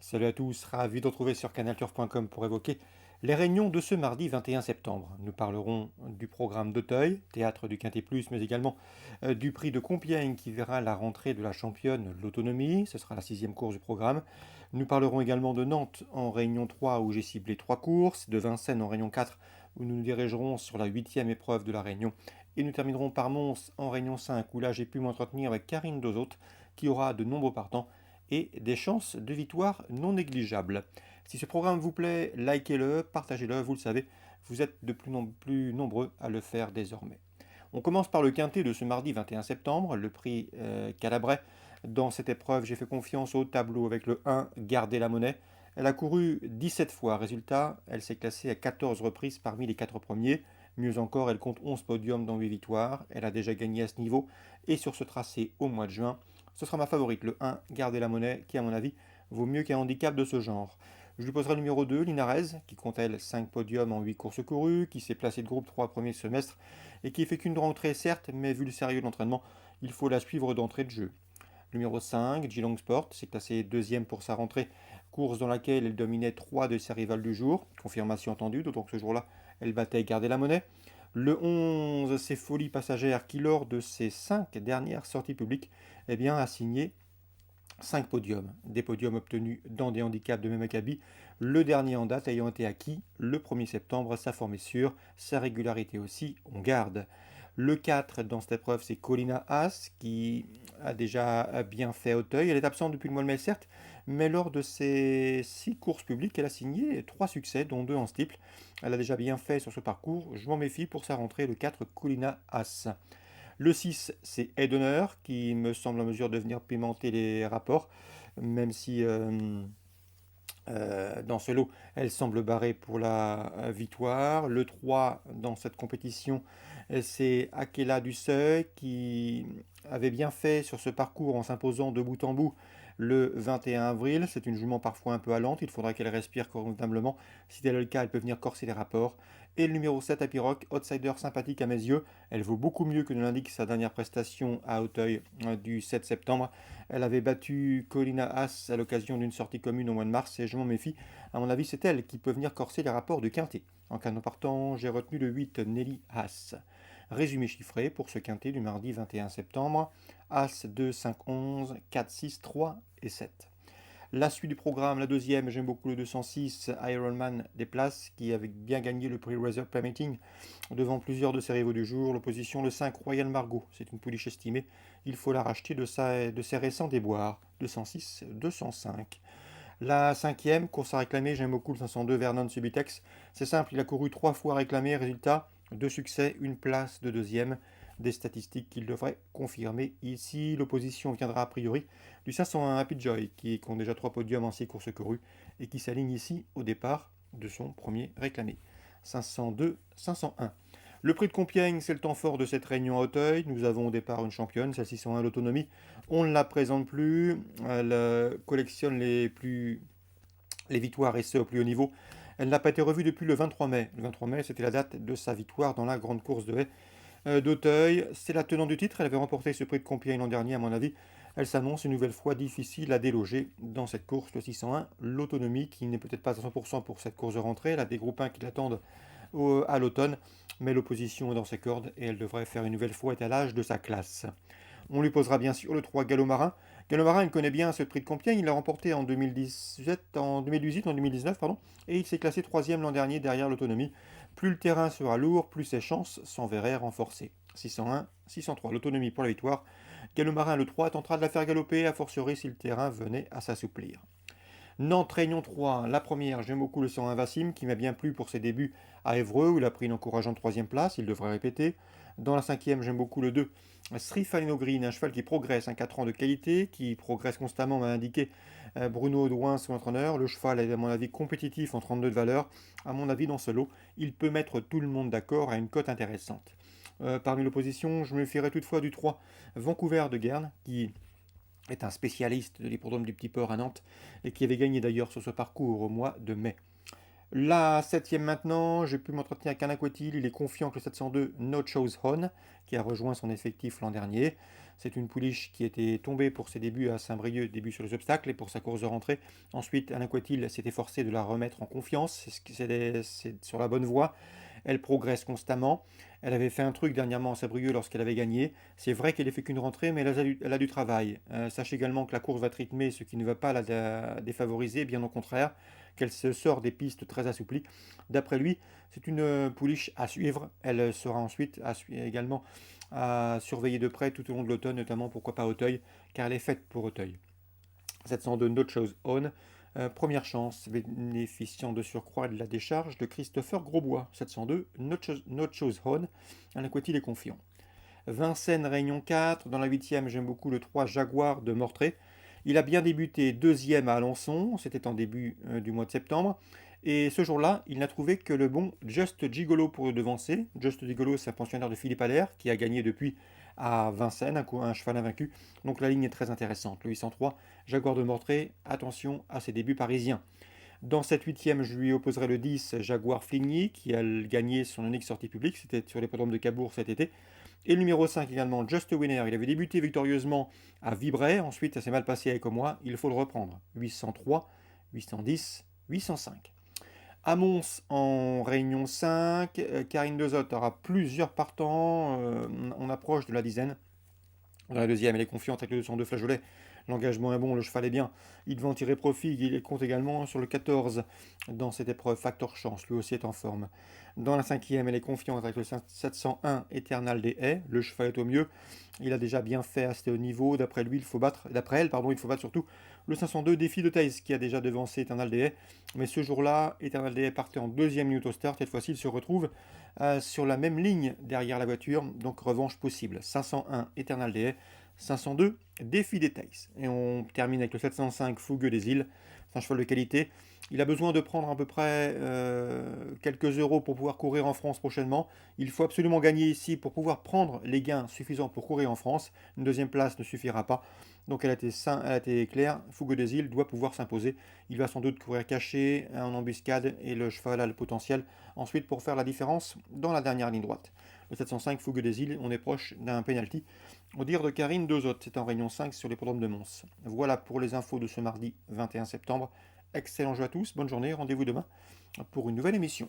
Salut à tous, ravi de retrouver sur canalturf.com pour évoquer les réunions de ce mardi 21 septembre. Nous parlerons du programme d'Auteuil, théâtre du Quintet Plus, mais également du prix de Compiègne qui verra la rentrée de la championne l'autonomie, ce sera la sixième course du programme. Nous parlerons également de Nantes en réunion 3 où j'ai ciblé 3 courses, de Vincennes en réunion 4 où nous nous dirigerons sur la huitième épreuve de la réunion. Et nous terminerons par Mons en réunion 5 où là j'ai pu m'entretenir avec Karine Dozotte qui aura de nombreux partants et des chances de victoire non négligeables. Si ce programme vous plaît, likez-le, partagez-le, vous le savez, vous êtes de plus en plus nombreux à le faire désormais. On commence par le quintet de ce mardi 21 septembre, le prix Calabrais. Dans cette épreuve, j'ai fait confiance au tableau avec le 1, Garder la monnaie. Elle a couru 17 fois, résultat, elle s'est classée à 14 reprises parmi les 4 premiers. Mieux encore, elle compte 11 podiums dans 8 victoires, elle a déjà gagné à ce niveau, et sur ce tracé au mois de juin, ce sera ma favorite, le 1, Garder la monnaie, qui à mon avis vaut mieux qu'un handicap de ce genre. Je lui poserai le numéro 2, Linares, qui compte elle 5 podiums en 8 courses courues, qui s'est placée de groupe 3 premier semestre, et qui fait qu'une rentrée certes, mais vu le sérieux de l'entraînement, il faut la suivre d'entrée de jeu. Numéro 5, Geelong Sport, s'est classé deuxième pour sa rentrée, course dans laquelle elle dominait 3 de ses rivales du jour, confirmation entendue, d'autant que ce jour-là, elle battait Garder la monnaie. Le 11, c'est Folie Passagère, qui lors de ses 5 dernières sorties publiques, eh bien, a signé 5 podiums. Des podiums obtenus dans des handicaps de même acabit, le dernier en date ayant été acquis le 1er septembre, sa forme est sûre, sa régularité aussi, on garde. Le 4 dans cette épreuve, c'est Colina Haas qui a déjà bien fait à Auteuil. Elle est absente depuis le mois de mai, certes, mais lors de ses 6 courses publiques, elle a signé 3 succès, dont 2 en steeple. Elle a déjà bien fait sur ce parcours. Je m'en méfie pour sa rentrée, le 4 Colina Haas. Le 6, c'est Aide d'honneur qui me semble en mesure de venir pimenter les rapports, même si dans ce lot, elle semble barrée pour la victoire. Le 3 dans cette compétition, c'est Akela du Seuil qui avait bien fait sur ce parcours en s'imposant de bout en bout le 21 avril. C'est une jument parfois un peu allante, il faudra qu'elle respire convenablement. Si tel est le cas, elle peut venir corser les rapports. Et le numéro 7 à Piroc, outsider sympathique à mes yeux. Elle vaut beaucoup mieux que ne l'indique sa dernière prestation à Auteuil du 7 septembre. Elle avait battu Colina Haas à l'occasion d'une sortie commune au mois de mars et je m'en méfie. À mon avis, c'est elle qui peut venir corser les rapports de Quintet. En cas de partant, j'ai retenu le 8 Nelly Haas. Résumé chiffré pour ce Quintet du mardi 21 septembre. As 2, 5, 11, 4, 6, 3 et 7. La suite du programme, la deuxième, j'aime beaucoup le 206 Ironman des places qui avait bien gagné le prix Reserve Permitting devant plusieurs de ses rivaux du jour. L'opposition, le 5 Royal Margot, c'est une pouliche estimée. Il faut la racheter de ses récents déboires. 206, 205. La cinquième, course à réclamer, j'aime beaucoup le 502 Vernon Subitex. C'est simple, il a couru 3 fois réclamé, résultat, 2 succès, une place de deuxième. Des statistiques qu'il devrait confirmer ici. L'opposition viendra a priori du 501 Happy Joy, qui compte déjà 3 podiums en 6 courses courues et qui s'aligne ici au départ de son premier réclamé. 502, 501. Le prix de Compiègne, c'est le temps fort de cette réunion à Auteuil. Nous avons au départ une championne, celle 601 l'autonomie. On ne la présente plus. Elle collectionne les victoires et ce au plus haut niveau. Elle n'a pas été revue depuis le 23 mai. Le 23 mai, c'était la date de sa victoire dans la grande course de haie d'Auteuil. C'est la tenante du titre. Elle avait remporté ce prix de Compiègne l'an dernier, à mon avis. Elle s'annonce une nouvelle fois difficile à déloger dans cette course, le 601. L'autonomie, qui n'est peut-être pas à 100% pour cette course de rentrée. Elle a des groupes 1 qui l'attendent à l'automne. Mais l'opposition est dans ses cordes et elle devrait faire une nouvelle fois étalage de sa classe. On lui posera bien sûr le 3 Gallo Marin. Gallo Marin, il connaît bien ce prix de Compiègne. Il l'a remporté en 2017, en 2018, en 2019, pardon. Et il s'est classé troisième l'an dernier derrière l'autonomie. Plus le terrain sera lourd, plus ses chances s'en verraient renforcées. 601, 603, l'autonomie pour la victoire. Gallo Marin, le 3, tentera de la faire galoper, a fortiori si le terrain venait à s'assouplir. Nantes Réunion 3, la première, j'aime beaucoup le 101 Vassim qui m'a bien plu pour ses débuts à Évreux où il a pris une encourageante troisième place, il devrait répéter. Dans la cinquième, j'aime beaucoup le 2, Srifalino Green, un cheval qui progresse, un 4 ans de qualité, qui progresse constamment, m'a indiqué Bruno Audouin, son entraîneur. Le cheval est à mon avis compétitif en 32 de valeur. À mon avis, dans ce lot, il peut mettre tout le monde d'accord à une cote intéressante. Parmi l'opposition, je me fierai toutefois du 3, Vancouver de Guerne, qui est un spécialiste de l'hippodrome du Petit Port à Nantes et qui avait gagné d'ailleurs sur ce parcours au mois de mai. La septième maintenant, j'ai pu m'entretenir avec un aquatil, il est confiant que le 702 No Chose Hon, qui a rejoint son effectif l'an dernier. C'est une pouliche qui était tombée pour ses débuts à Saint-Brieuc, début sur les obstacles et pour sa course de rentrée. Ensuite, un aquatil s'est efforcé de la remettre en confiance, c'est sur la bonne voie. Elle progresse constamment. Elle avait fait un truc dernièrement à Saint-Brieuc lorsqu'elle avait gagné. C'est vrai qu'elle n'a fait qu'une rentrée, mais elle a du travail. Sachez également que la course va être rythmée, ce qui ne va pas la défavoriser, bien au contraire, qu'elle se sort des pistes très assouplies. D'après lui, c'est une pouliche à suivre. Elle sera ensuite également à surveiller de près tout au long de l'automne, notamment pourquoi pas Auteuil, car elle est faite pour Auteuil. 702 Not Chose On. Première chance, bénéficiant de surcroît de la décharge de Christopher Grosbois. 702 Not Chose On. Un aquatil est confiant. Vincennes Réunion 4. Dans la huitième, j'aime beaucoup le 3 Jaguar de Mortré. Il a bien débuté deuxième à Alençon, c'était en début du mois de septembre. Et ce jour-là, il n'a trouvé que le bon Just Gigolo pour le devancer. Just Gigolo, c'est un pensionnaire de Philippe Allaire qui a gagné depuis à Vincennes, un cheval invaincu. Donc la ligne est très intéressante. Le 803, Jaguar de Mortré, attention à ses débuts parisiens. Dans cette huitième, je lui opposerai le 10 Jaguar Fligny qui a gagné son unique sortie publique. C'était sur l'hippodrome de Cabourg cet été. Et le numéro 5 également, Just Winner. Il avait débuté victorieusement à Vibray. Ensuite, ça s'est mal passé avec moi. Il faut le reprendre. 803, 810, 805. À Mons en Réunion 5. Karine Dezotte aura plusieurs partants. On approche de la dizaine. Dans la deuxième, elle est confiante avec le 202 flageolet. L'engagement est bon, le cheval est bien. Il va en tirer profit. Il compte également sur le 14 dans cette épreuve. Factor Chance, lui aussi est en forme. Dans la cinquième, elle est confiante avec le 701 Eternal des Haies. Le cheval est au mieux. Il a déjà bien fait à ce haut niveau. D'après lui, il faut battre. D'après elle, pardon, il faut battre surtout le 502 Défi de Thaïs qui a déjà devancé Eternal des Haies. Mais ce jour-là, Eternal des Haies partait en deuxième minute au start. Cette fois-ci, il se retrouve sur la même ligne derrière la voiture. Donc revanche possible. 501 Eternal des Haies. 502, Défi des Thaïs. Et on termine avec le 705, Fougueux des Îles. C'est un cheval de qualité. Il a besoin de prendre à peu près quelques euros pour pouvoir courir en France prochainement. Il faut absolument gagner ici pour pouvoir prendre les gains suffisants pour courir en France. Une deuxième place ne suffira pas. Donc elle a été claire. Fougueux des Îles doit pouvoir s'imposer. Il va sans doute courir caché, en embuscade, et le cheval a le potentiel ensuite pour faire la différence dans la dernière ligne droite. Le 705, Fougueux des Îles, on est proche d'un penalty. Au dire de Karine Dezotte, c'est en Réunion 5 sur l'hippodrome de Mons. Voilà pour les infos de ce mardi 21 septembre. Excellent jeu à tous, bonne journée, rendez-vous demain pour une nouvelle émission.